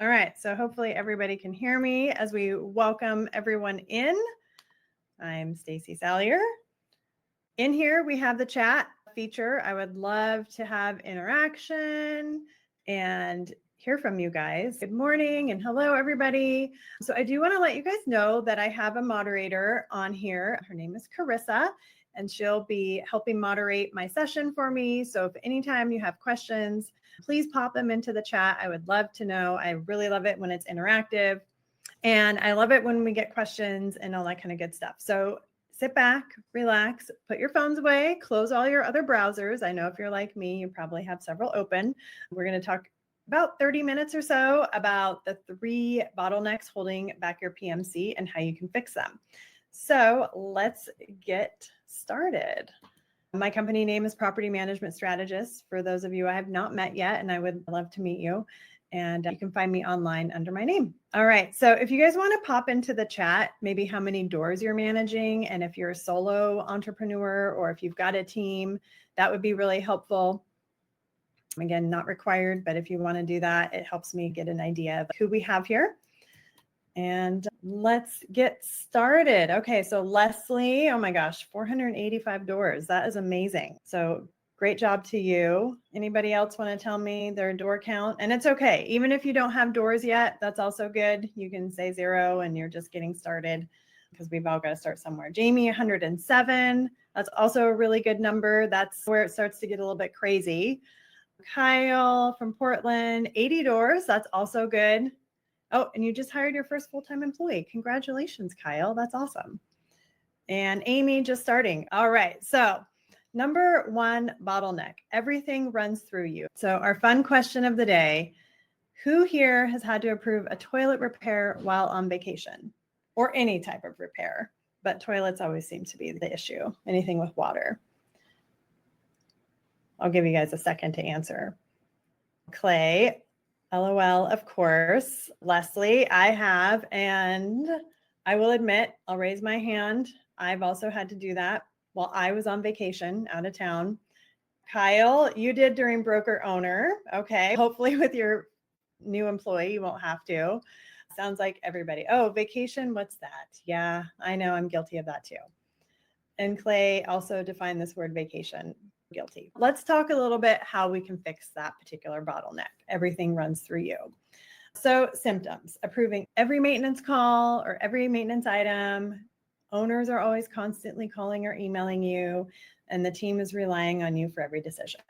All right, so hopefully everybody can hear me as we welcome everyone in. I'm Stacy Sallier. In here, we have the chat feature. I would love to have interaction and hear from you guys. Good morning and hello, everybody. So I do want to let you guys know that I have a moderator on here. Her name is Carissa, and she'll be helping moderate my session for me. So if anytime you have questions, please pop them into the chat. I would love to know. I really love it when it's interactive. And I love it when we get questions and all that kind of good stuff. So sit back, relax, put your phones away, close all your other browsers. I know if you're like me, you probably have several open. We're going to talk about 30 minutes or so about the 3 bottlenecks holding back your PMC and how you can fix them. So let's get started. My company name is Property Management Strategist. For those of you I have not met yet, and I would love to meet you. And you can find me online under my name. All right, so if you guys want to pop into the chat, maybe how many doors you're managing, and if you're a solo entrepreneur or if you've got a team, that would be really helpful. Again, not required, but if you want to do that, it helps me get an idea of who we have here. And let's get started. Okay, so Leslie, oh my gosh, 485 doors. That is amazing. So great job to you. Anybody else want to tell me their door count? And it's okay. Even if you don't have doors yet, that's also good. You can say 0 and you're just getting started because we've all got to start somewhere. Jamie, 107. That's also a really good number. That's where it starts to get a little bit crazy. Kyle from Portland, 80 doors. That's also good. Oh, and you just hired your first full-time employee. Congratulations, Kyle. That's awesome. And Amy just starting. All right. So number 1 bottleneck, everything runs through you. So our fun question of the day, who here has had to approve a toilet repair while on vacation or any type of repair? But toilets always seem to be the issue, anything with water. I'll give you guys a second to answer. Clay, LOL, of course. Leslie, I have, and I will admit, I'll raise my hand. I've also had to do that while I was on vacation out of town. Kyle, you did during broker owner. Okay. Hopefully with your new employee, you won't have to. Sounds like everybody. Oh, vacation. What's that? Yeah, I know I'm guilty of that too. And Clay also defined this word vacation. Guilty. Let's talk a little bit how we can fix that particular bottleneck. Everything runs through you. So symptoms, approving every maintenance call or every maintenance item. Owners are always constantly calling or emailing you, and the team is relying on you for every decision.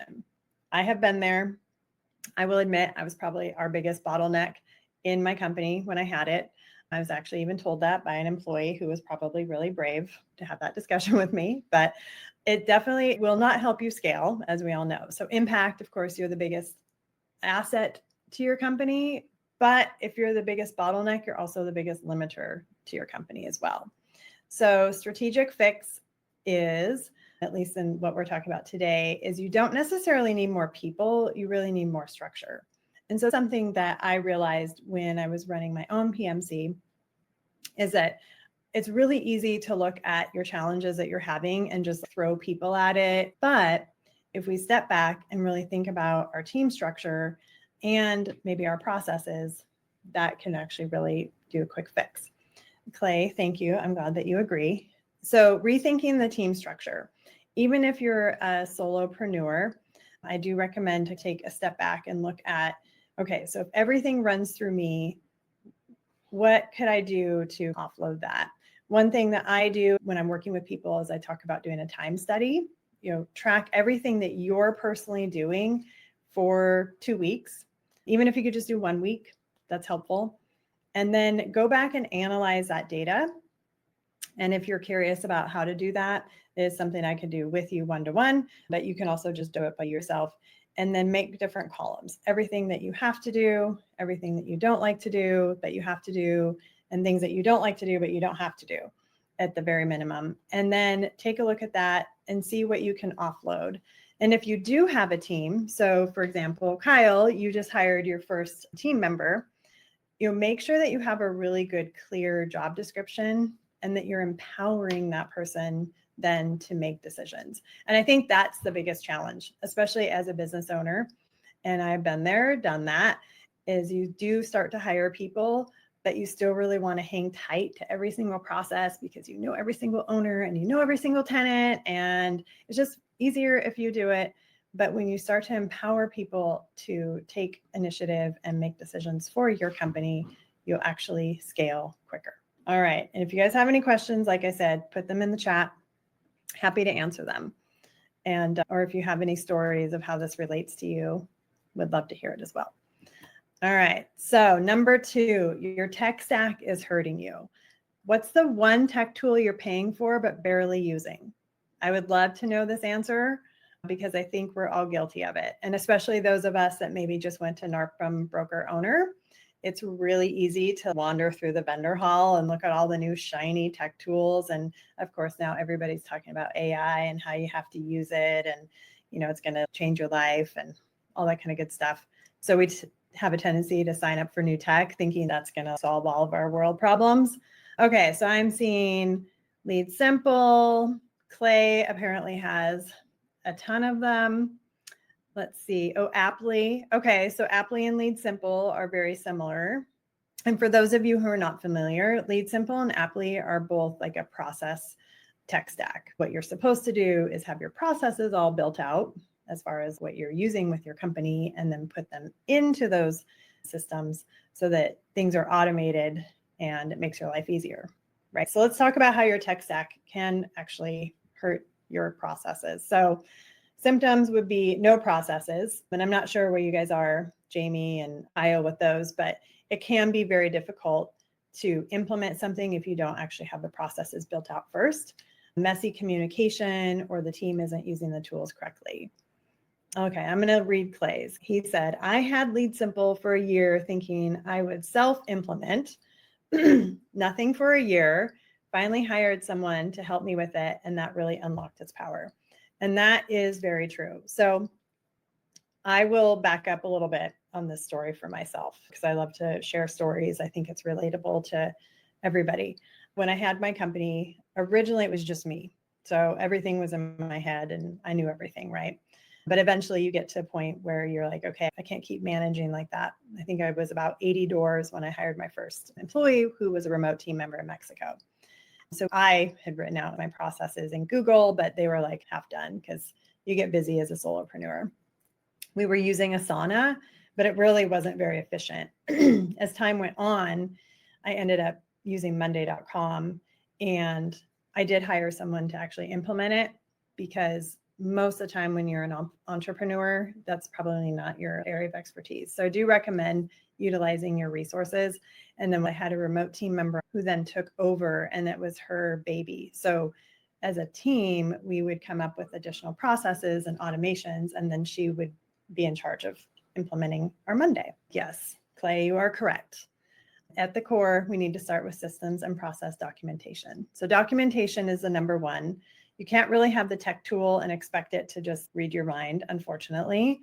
I have been there. I will admit I was probably our biggest bottleneck in my company when I had it. I was actually even told that by an employee who was probably really brave to have that discussion with me, but it definitely will not help you scale, as we all know. So impact, of course, you're the biggest asset to your company, but if you're the biggest bottleneck, you're also the biggest limiter to your company as well. So strategic fix is, at least in what we're talking about today, is you don't necessarily need more people, you really need more structure. And so something that I realized when I was running my own PMC is that it's really easy to look at your challenges that you're having and just throw people at it. But if we step back and really think about our team structure and maybe our processes, that can actually really do a quick fix. Clay, thank you. I'm glad that you agree. So rethinking the team structure. Even if you're a solopreneur, I do recommend to take a step back and look at, okay, so if everything runs through me, what could I do to offload that? One thing that I do when I'm working with people is I talk about doing a time study, track everything that you're personally doing for 2 weeks. Even if you could just do 1 week, that's helpful. And then go back and analyze that data. And if you're curious about how to do that, it is something I can do with you one-to-one, but you can also just do it by yourself and then make different columns. Everything that you have to do, everything that you don't like to do, that you have to do, and things that you don't like to do, but you don't have to do at the very minimum. And then take a look at that and see what you can offload. And if you do have a team, so for example, Kyle, you just hired your first team member, make sure that you have a really good, clear job description and that you're empowering that person then to make decisions. And I think that's the biggest challenge, especially as a business owner. And I've been there, done that. is you do start to hire people, but you still really want to hang tight to every single process because you know every single owner and you know every single tenant, and it's just easier if you do it. But when you start to empower people to take initiative and make decisions for your company, you'll actually scale quicker. All right. And if you guys have any questions, like I said, put them in the chat. Happy to answer them. And, or if you have any stories of how this relates to you, would love to hear it as well. All right. So number 2, your tech stack is hurting you. What's the one tech tool you're paying for but barely using? I would love to know this answer because I think we're all guilty of it. And especially those of us that maybe just went to NARP from broker owner. It's really easy to wander through the vendor hall and look at all the new shiny tech tools. And of course, now everybody's talking about AI and how you have to use it. And, you know, it's going to change your life and all that kind of good stuff. So we have a tendency to sign up for new tech thinking that's going to solve all of our world problems. Okay, so I'm seeing Lead Simple. Clay apparently has a ton of them. Let's see. Oh, Apply. Okay, so Apply and Lead Simple are very similar. And for those of you who are not familiar, Lead Simple and Apply are both like a process tech stack. What you're supposed to do is have your processes all built out as far as what you're using with your company, and then put them into those systems so that things are automated and it makes your life easier, right? So let's talk about how your tech stack can actually hurt your processes. So symptoms would be no processes, and I'm not sure where you guys are, Jamie and Io, with those, but it can be very difficult to implement something if you don't actually have the processes built out first. Messy communication, or the team isn't using the tools correctly. Okay, I'm going to read Clay's. He said, I had Lead Simple for a year thinking I would self-implement. Nothing for a year. Finally hired someone to help me with it, and that really unlocked its power. And that is very true. So I will back up a little bit on this story for myself because I love to share stories. I think it's relatable to everybody. When I had my company, originally it was just me. So everything was in my head and I knew everything, right? But eventually you get to a point where you're like, okay, I can't keep managing like that. I think I was about 80 doors when I hired my first employee, who was a remote team member in Mexico. So I had written out my processes in Google, but they were like half done because you get busy as a solopreneur. We were using Asana, but it really wasn't very efficient. As time went on, I ended up using Monday.com, and I did hire someone to actually implement it because most of the time when you're an entrepreneur, that's probably not your area of expertise. So I do recommend utilizing your resources. And then I had a remote team member who then took over, and it was her baby. So as a team, we would come up with additional processes and automations, and then she would be in charge of implementing our Monday. Yes, Clay, you are correct. At the core, we need to start with systems and process documentation. So documentation is the number one. You can't really have the tech tool and expect it to just read your mind, unfortunately.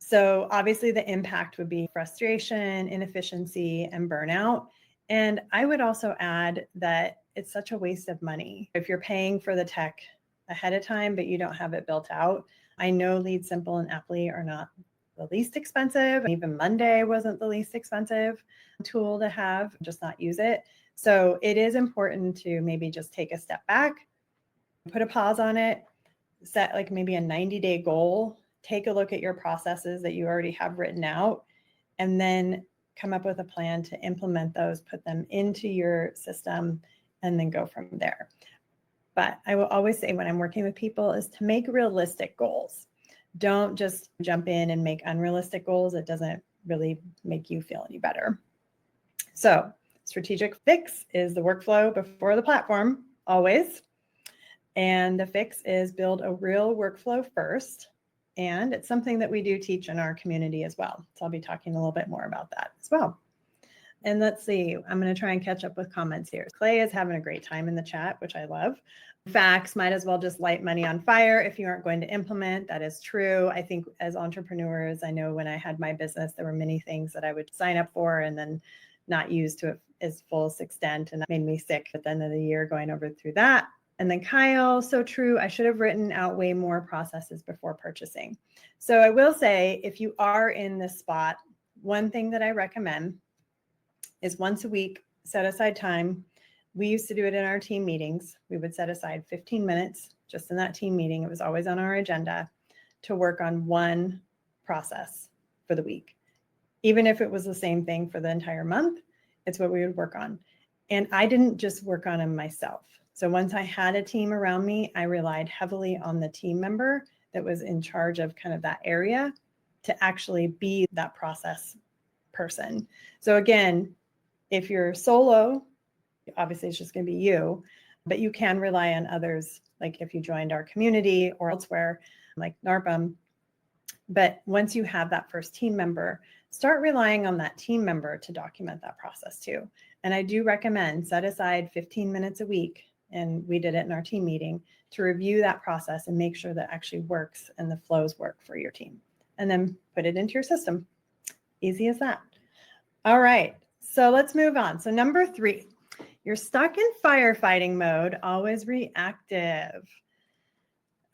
So obviously the impact would be frustration, inefficiency, and burnout. And I would also add that it's such a waste of money. If you're paying for the tech ahead of time, but you don't have it built out. I know Lead Simple and Apply are not the least expensive. Even Monday wasn't the least expensive tool to have, just not use it. So it is important to maybe just take a step back, put a pause on it, set like maybe a 90-day goal, take a look at your processes that you already have written out, and then come up with a plan to implement those, put them into your system, and then go from there. But I will always say when I'm working with people is to make realistic goals. Don't just jump in and make unrealistic goals. It doesn't really make you feel any better. So strategic fix is the workflow before the platform, always. And the fix is build a real workflow first. And it's something that we do teach in our community as well. So I'll be talking a little bit more about that as well. And let's see, I'm going to try and catch up with comments here. Clay is having a great time in the chat, which I love. Facts, might as well just light money on fire if you aren't going to implement. That is true. I think as entrepreneurs, I know when I had my business, there were many things that I would sign up for and then not use to its fullest extent. And that made me sick at the end of the year going over through that. And then Kyle, so true. I should have written out way more processes before purchasing. So I will say, if you are in this spot one thing that I recommend is once a week, set aside time. We used to do it in our team meetings. We would set aside 15 minutes just in that team meeting. It was always on our agenda to work on one process for the week. Even if it was the same thing for the entire month, it's what we would work on. And I didn't just work on them myself. So once I had a team around me, I relied heavily on the team member that was in charge of kind of that area to actually be that process person. So again, if you're solo, obviously it's just going to be you, but you can rely on others, like if you joined our community or elsewhere, like NARPM. But once you have that first team member, start relying on that team member to document that process too. And I do recommend set aside 15 minutes a week, and we did it in our team meeting, to review that process and make sure that actually works and the flows work for your team. And then put it into your system. Easy as that. All right, so let's move on. So number 3, you're stuck in firefighting mode, always reactive.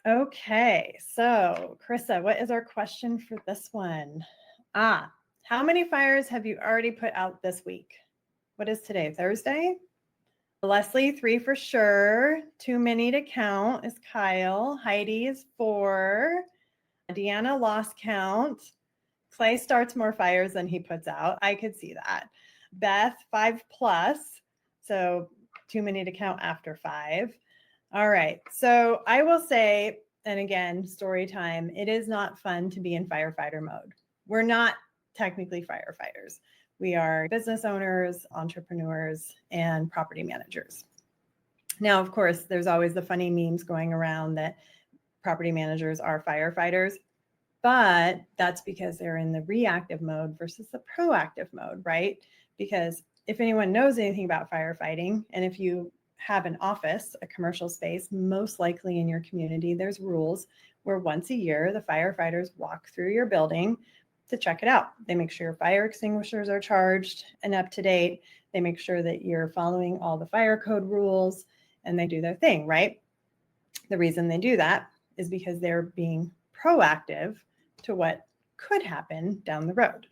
Okay, so Carissa, what is our question for this one? How many fires have you already put out this week? What is today, Thursday? Leslie, 3 for sure. Too many to count is Kyle. Heidi is 4. Deanna lost count. Clay starts more fires than he puts out. I could see that. Beth, 5+. So too many to count after 5. All right. So I will say, and again, story time, it is not fun to be in firefighter mode. We're not technically firefighters. We are business owners, entrepreneurs, and property managers. Now, of course, there's always the funny memes going around that property managers are firefighters, but that's because they're in the reactive mode versus the proactive mode, right? Because if anyone knows anything about firefighting, and if you have an office, a commercial space, most likely in your community, there's rules where once a year, the firefighters walk through your building to check it out. They make sure your fire extinguishers are charged and up to date. They make sure that you're following all the fire code rules, and they do their thing, right? The reason they do that is because they're being proactive to what could happen down the road.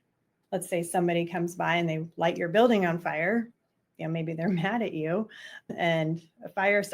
Let's say somebody comes by and they light your building on fire. You know, maybe they're mad at you and a fire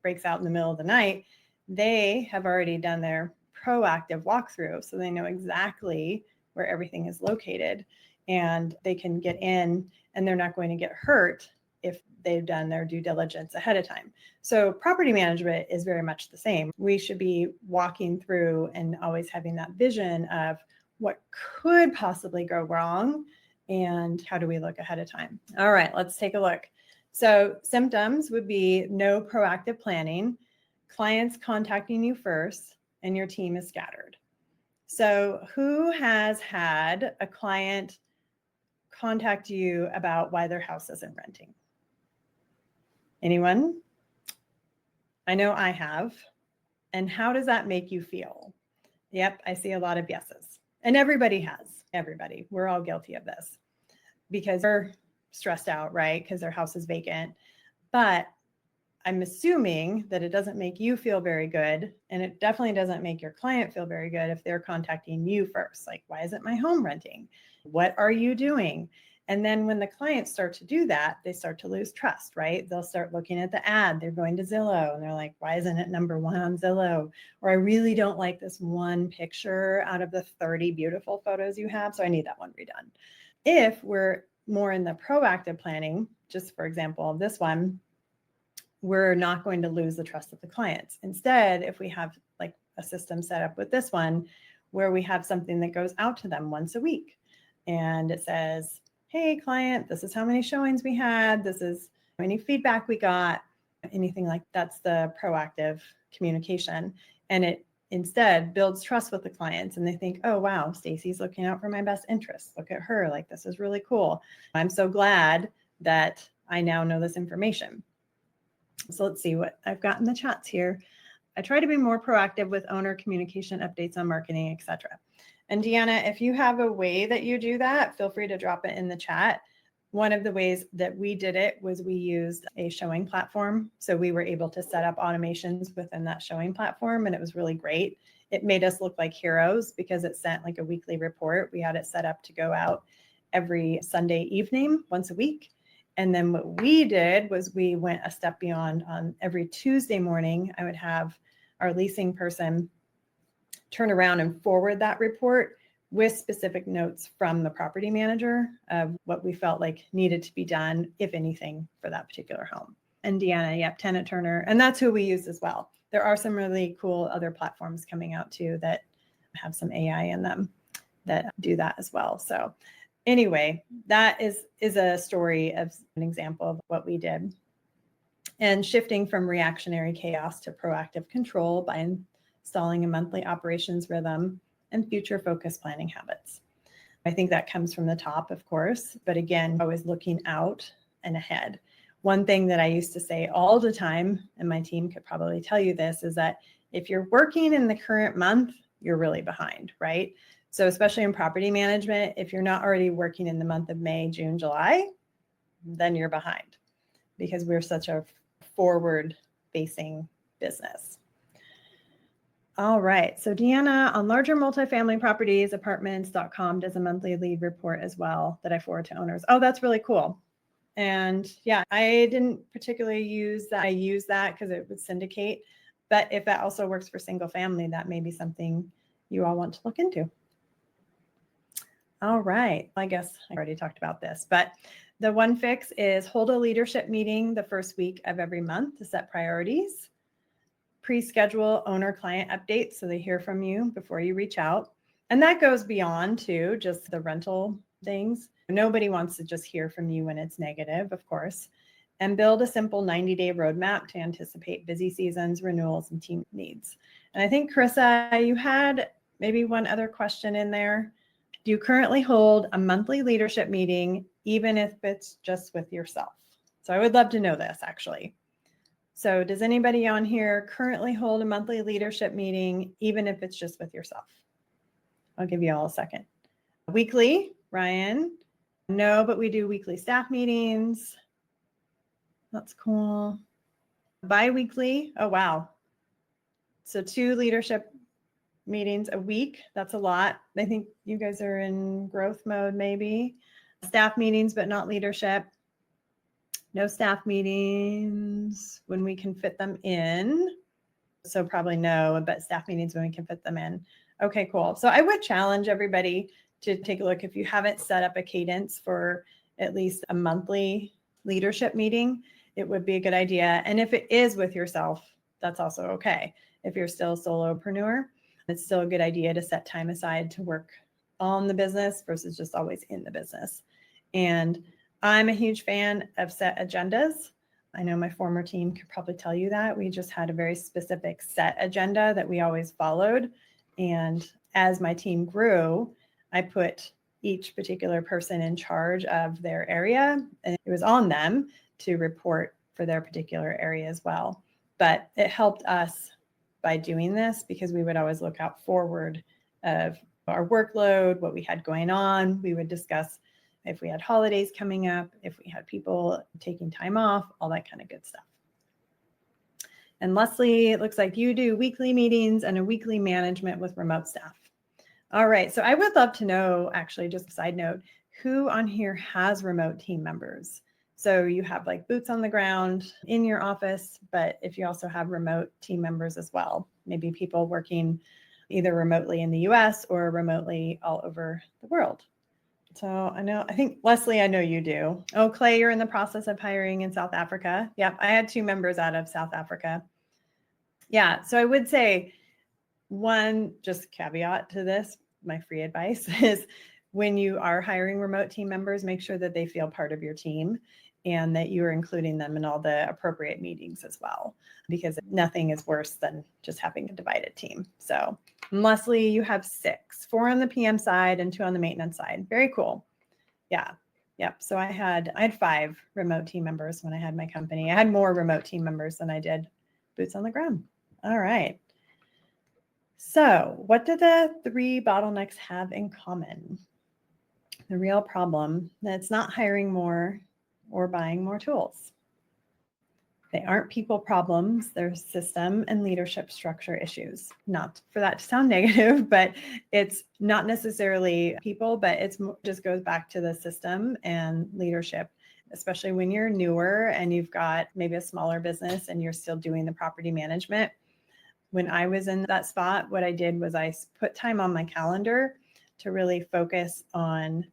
breaks out in the middle of the night. They have already done their proactive walkthrough, so they know exactly where everything is located, and they can get in and they're not going to get hurt if they've done their due diligence ahead of time. So property management is very much the same. We should be walking through and always having that vision of what could possibly go wrong and how do we look ahead of time. All right, let's take a look. So symptoms would be no proactive planning, clients contacting you first, and your team is scattered. So who has had a client contact you about why their house isn't renting? Anyone? I know I have. And how does that make you feel? Yep, I see a lot of yeses. And everybody has. Everybody. We're all guilty of this because they're stressed out, right? Because their house is vacant. But I'm assuming that it doesn't make you feel very good. And it definitely doesn't make your client feel very good if they're contacting you first. Like, why isn't my home renting? What are you doing? And then when the clients start to do that, they start to lose trust, right? They'll start looking at the ad. They're going to Zillow and they're like, why isn't it number 1 on Zillow? Or I really don't like this one picture out of the 30 beautiful photos you have, so I need that one redone. If we're more in the proactive planning, just for example, this one, we're not going to lose the trust of the clients. Instead, if we have like a system set up with this one, where we have something that goes out to them once a week and it says, hey client, this is how many showings we had, this is how many feedback we got, anything like that's the proactive communication. And it instead builds trust with the clients and they think, oh wow, Stacy's looking out for my best interests. Look at her, like this is really cool. I'm so glad that I now know this information. So let's see what I've got in the chats here. I try to be more proactive with owner communication, updates on marketing, etc. And Deanna, if you have a way that you do that, feel free to drop it in the chat. One of the ways that we did it was we used a showing platform. So we were able to set up automations within that showing platform, and it was really great. it made us look like heroes because it sent like a weekly report. We had it set up to go out every Sunday evening, once a week. And then what we did was we went a step beyond. On every Tuesday morning, I would have our leasing person turn around and forward that report with specific notes from the property manager of what we felt like needed to be done, if anything, for that particular home. And Deanna, yep, Tenant Turner. And that's who we use as well. There are some really cool other platforms coming out too that have some AI in them that do that as well. So anyway, that is a story of an example of what we did. And shifting from reactionary chaos to proactive control by installing a monthly operations rhythm and future focused planning habits. I think that comes from the top, of course, but again, always looking out and ahead. One thing that I used to say all the time, and my team could probably tell you this, is that if you're working in the current month, you're really behind, right? So especially in property management, if you're not already working in the month of May, June, July, then you're behind because we're such a forward-facing business. All right. So Deanna, on larger multifamily properties, apartments.com does a monthly lead report as well that I forward to owners. Oh, that's really cool. And yeah, I didn't particularly use that. I use that because it would syndicate. But if that also works for single family, that may be something you all want to look into. All right. I guess I already talked about this, but the one fix is hold a leadership meeting the first week of every month to set priorities. Pre-schedule owner-client updates so they hear from you before you reach out. And that goes beyond to just the rental things. Nobody wants to just hear from you when it's negative, of course. And build a simple 90-day roadmap to anticipate busy seasons, renewals, and team needs. And I think, Carissa, you had maybe one other question in there. Do you currently hold a monthly leadership meeting, even if it's just with yourself? So I would love to know this, actually. So does anybody on here currently hold a monthly leadership meeting, even if it's just with yourself? I'll give you all a second. Weekly, Ryan? No, but we do weekly staff meetings. That's cool. Bi-weekly? Oh, wow. So 2 leadership meetings a week. That's a lot. I think you guys are in growth mode, maybe. Staff meetings, but not leadership. No staff meetings when we can fit them in. So probably no, but staff meetings when we can fit them in. Okay, cool. So I would challenge everybody to take a look. If you haven't set up a cadence for at least a monthly leadership meeting, it would be a good idea. And if it is with yourself, that's also okay. If you're still a solopreneur, it's still a good idea to set time aside to work on the business versus just always in the business. And I'm a huge fan of set agendas. I know my former team could probably tell you that. We just had a very specific set agenda that we always followed. And as my team grew, I put each particular person in charge of their area, and it was on them to report for their particular area as well. But it helped us by doing this because we would always look out forward of our workload, what we had going on. We would discuss if we had holidays coming up, if we had people taking time off, all that kind of good stuff. And Leslie, it looks like you do weekly meetings and a weekly management with remote staff. All right, so I would love to know, actually, just a side note, who on here has remote team members? So you have like boots on the ground in your office, but if you also have remote team members as well, maybe people working either remotely in the US or remotely all over the world. So I think Leslie, I know you do. Oh, Clay, you're in the process of hiring in South Africa. Yep, I had 2 members out of South Africa. Yeah, so I would say one just caveat to this, my free advice is when you are hiring remote team members, make sure that they feel part of your team and that you are including them in all the appropriate meetings as well, because nothing is worse than just having a divided team. So Leslie, you have 6, 4 on the PM side and 2 on the maintenance side. Very cool. Yeah. Yep. So I had 5 remote team members when I had my company. I had more remote team members than I did boots on the ground. All right. So what do the 3 bottlenecks have in common? The real problem, that's not hiring more or buying more tools. They aren't people problems. They're system and leadership structure issues. Not for that to sound negative, but it's not necessarily people, but it's just goes back to the system and leadership, especially when you're newer and you've got maybe a smaller business and you're still doing the property management. When I was in that spot, what I did was I put time on my calendar to really focus on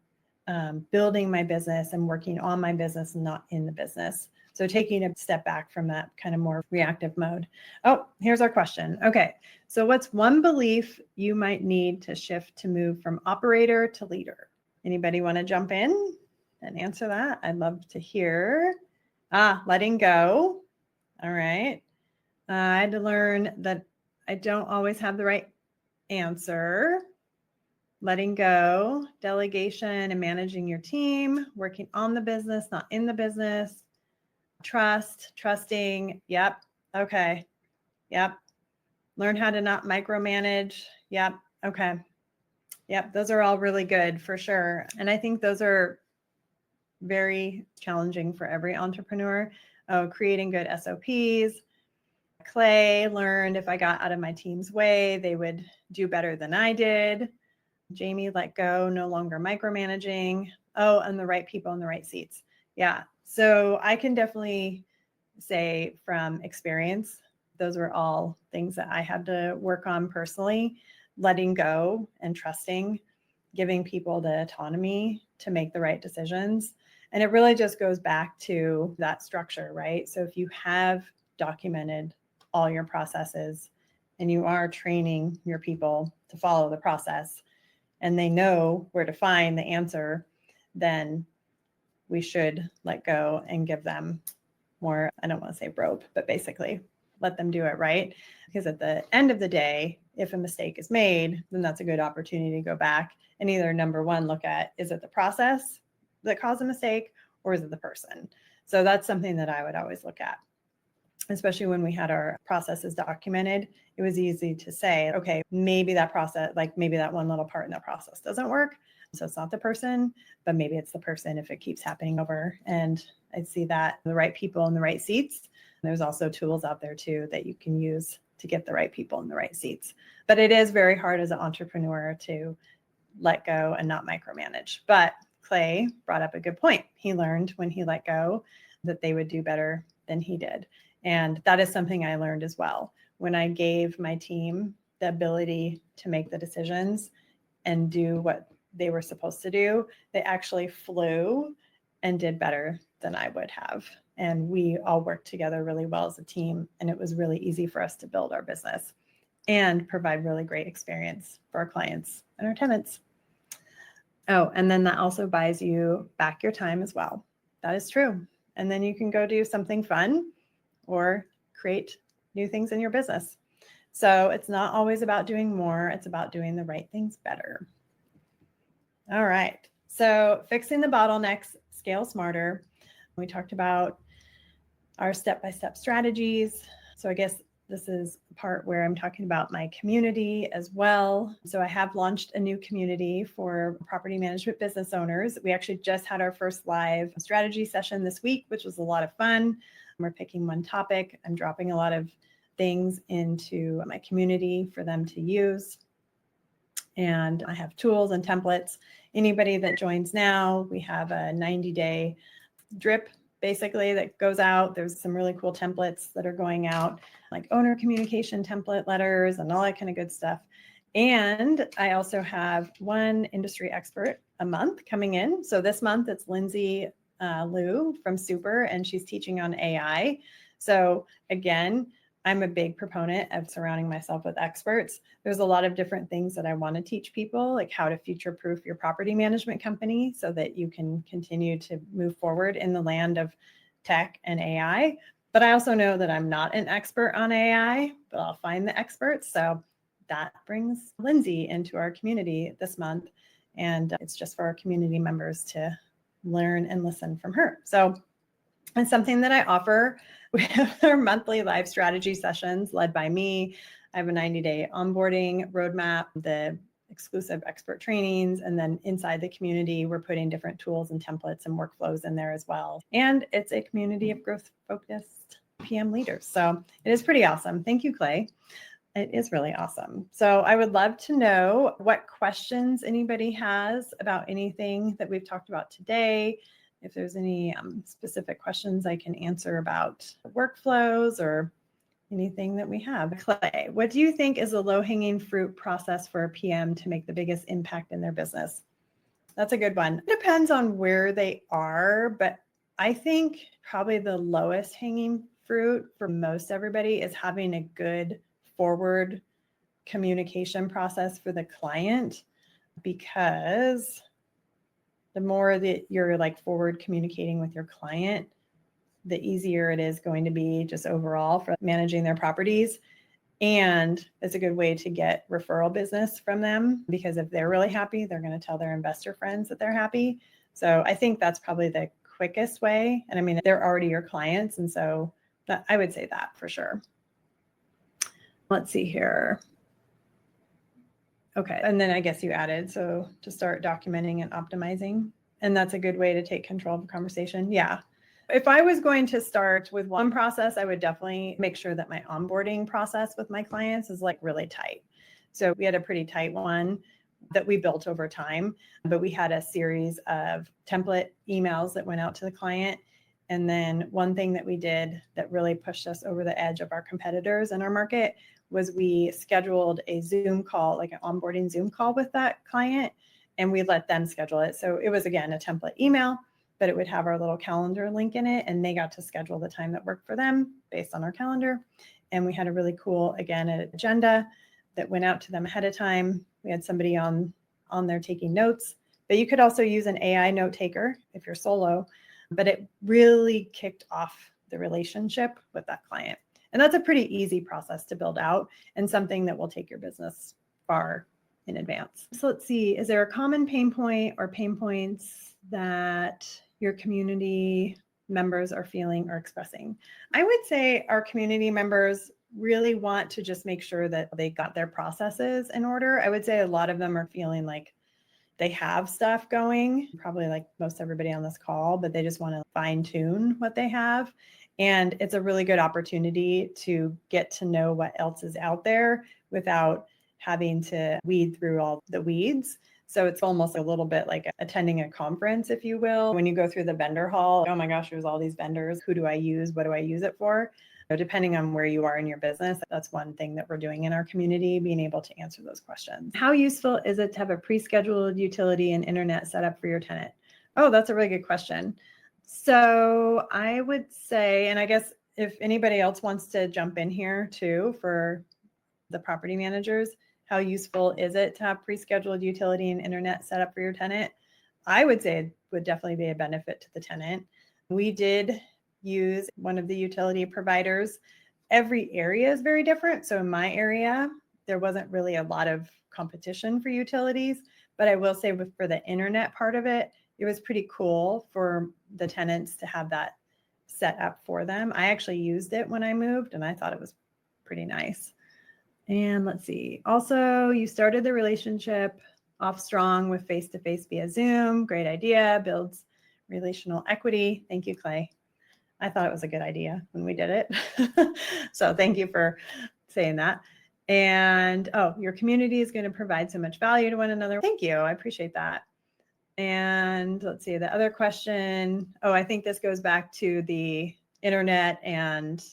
building my business and working on my business, not in the business. So taking a step back from that kind of more reactive mode. Oh, here's our question. Okay, so what's one belief you might need to shift to move from operator to leader? Anybody want to jump in and answer that? I'd love to hear. Letting go. All right. I had to learn that I don't always have the right answer. Letting go, delegation and managing your team, working on the business, not in the business. Trusting. Yep. Okay. Yep. Learn how to not micromanage. Yep. Okay. Yep. Those are all really good for sure. And I think those are very challenging for every entrepreneur. Creating good SOPs. Clay learned if I got out of my team's way, they would do better than I did. Jamie, let go, no longer micromanaging. Oh, and the right people in the right seats. Yeah. So I can definitely say from experience, those were all things that I had to work on personally, letting go and trusting, giving people the autonomy to make the right decisions. And it really just goes back to that structure, right? So if you have documented all your processes and you are training your people to follow the process and they know where to find the answer, then we should let go and give them more, I don't want to say rope, but basically let them do it right. Because at the end of the day, if a mistake is made, then that's a good opportunity to go back and either number one, look at, is it the process that caused a mistake or is it the person? So that's something that I would always look at. Especially when we had our processes documented, it was easy to say, okay, maybe that process, like maybe that one little part in that process doesn't work. So it's not the person, but maybe it's the person if it keeps happening over. And I see that the right people in the right seats. There's also tools out there too that you can use to get the right people in the right seats. But it is very hard as an entrepreneur to let go and not micromanage. But Clay brought up a good point. He learned when he let go that they would do better than he did. And that is something I learned as well. When I gave my team the ability to make the decisions and do what they were supposed to do, they actually flew and did better than I would have. And we all worked together really well as a team. And it was really easy for us to build our business and provide really great experience for our clients and our tenants. Oh, and then that also buys you back your time as well. That is true. And then you can go do something fun or create new things in your business. So it's not always about doing more. It's about doing the right things better. All right. So fixing the bottlenecks, scale smarter. We talked about our step-by-step strategies. So I guess this is the part where I'm talking about my community as well. So I have launched a new community for property management business owners. We actually just had our first live strategy session this week, which was a lot of fun. We're picking one topic. I'm dropping a lot of things into my community for them to use. And I have tools and templates. Anybody that joins now, we have a 90-day drip basically that goes out. There's some really cool templates that are going out, like owner communication template letters and all that kind of good stuff. And I also have one industry expert a month coming in. So this month it's Lindsay Liu from Super, and she's teaching on AI. So again, I'm a big proponent of surrounding myself with experts. There's a lot of different things that I want to teach people, like how to future-proof your property management company so that you can continue to move forward in the land of tech and AI. But I also know that I'm not an expert on AI, but I'll find the experts. So that brings Lindsay into our community this month. And it's just for our community members to learn and listen from her. So it's something that I offer. We have our monthly live strategy sessions led by me. I have a 90-day onboarding roadmap, the exclusive expert trainings, and then inside the community, we're putting different tools and templates and workflows in there as well. And it's a community of growth-focused PM leaders. So it is pretty awesome. Thank you, Clay. It is really awesome. So I would love to know what questions anybody has about anything that we've talked about today. If there's any specific questions I can answer about workflows or anything that we have. Clay, what do you think is a low-hanging fruit process for a PM to make the biggest impact in their business? That's a good one. It depends on where they are, but I think probably the lowest hanging fruit for most everybody is having a good forward communication process for the client, because the more that you're like forward communicating with your client, the easier it is going to be just overall for managing their properties. And it's a good way to get referral business from them, because if they're really happy, they're going to tell their investor friends that they're happy. So I think that's probably the quickest way. And I mean, they're already your clients. And so I would say that for sure. Let's see here. Okay. And then I guess you added, so to start documenting and optimizing. And that's a good way to take control of the conversation. Yeah. If I was going to start with one process, I would definitely make sure that my onboarding process with my clients is like really tight. So we had a pretty tight one that we built over time, but we had a series of template emails that went out to the client. And then one thing that we did that really pushed us over the edge of our competitors in our market was we scheduled a Zoom call, like an onboarding Zoom call with that client, and we let them schedule it. So it was, again, a template email, but it would have our little calendar link in it, and they got to schedule the time that worked for them based on our calendar. And we had a really cool, again, an agenda that went out to them ahead of time. We had somebody on there taking notes, but you could also use an AI note taker if you're solo, but it really kicked off the relationship with that client. And that's a pretty easy process to build out and something that will take your business far in advance. So let's see, is there a common pain point or pain points that your community members are feeling or expressing? I would say our community members really want to just make sure that they got their processes in order. I would say a lot of them are feeling like they have stuff going, probably like most everybody on this call, but they just want to fine tune what they have. And it's a really good opportunity to get to know what else is out there without having to weed through all the weeds. So it's almost a little bit like attending a conference, if you will. When you go through the vendor hall, oh my gosh, there's all these vendors. Who do I use? What do I use it for? So depending on where you are in your business, that's one thing that we're doing in our community, being able to answer those questions. How useful is it to have a pre-scheduled utility and internet set up for your tenant? Oh, that's a really good question. So I would say, and I guess if anybody else wants to jump in here too for the property managers, how useful is it to have pre-scheduled utility and internet set up for your tenant? I would say it would definitely be a benefit to the tenant. We did use one of the utility providers. Every area is very different. So in my area, there wasn't really a lot of competition for utilities, but I will say for the internet part of it, it was pretty cool for the tenants to have that set up for them. I actually used it when I moved and I thought it was pretty nice. And let's see. Also, you started the relationship off strong with face-to-face via Zoom. Great idea. Builds relational equity. Thank you, Clay. I thought it was a good idea when we did it. So thank you for saying that. And your community is going to provide so much value to one another. Thank you. I appreciate that. And let's see, the other question. Oh, I think this goes back to the internet and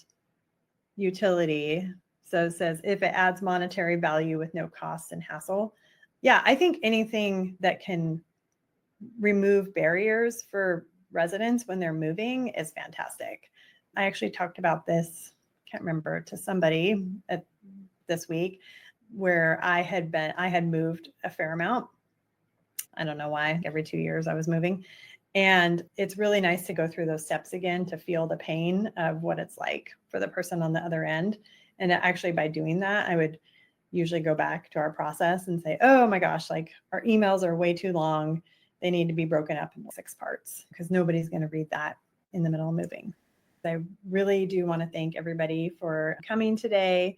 utility. So it says, if it adds monetary value with no cost and hassle. Yeah, I think anything that can remove barriers for residents when they're moving is fantastic. I actually talked about this, can't remember, to somebody this week, where I had moved a fair amount. I don't know why, every 2 years I was moving. And it's really nice to go through those steps again to feel the pain of what it's like for the person on the other end. And actually by doing that, I would usually go back to our process and say, oh my gosh, like our emails are way too long. They need to be broken up into 6 parts because nobody's going to read that in the middle of moving. I really do want to thank everybody for coming today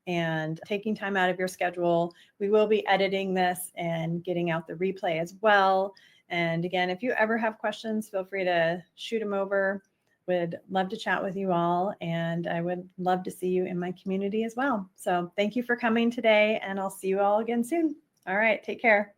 and taking time out of your schedule. We will be editing this and getting out the replay as well. And again, if you ever have questions, feel free to shoot them over. would love to chat with you all, and I would love to see you in my community as well. So thank you for coming today, and I'll see you all again soon. All right, take care.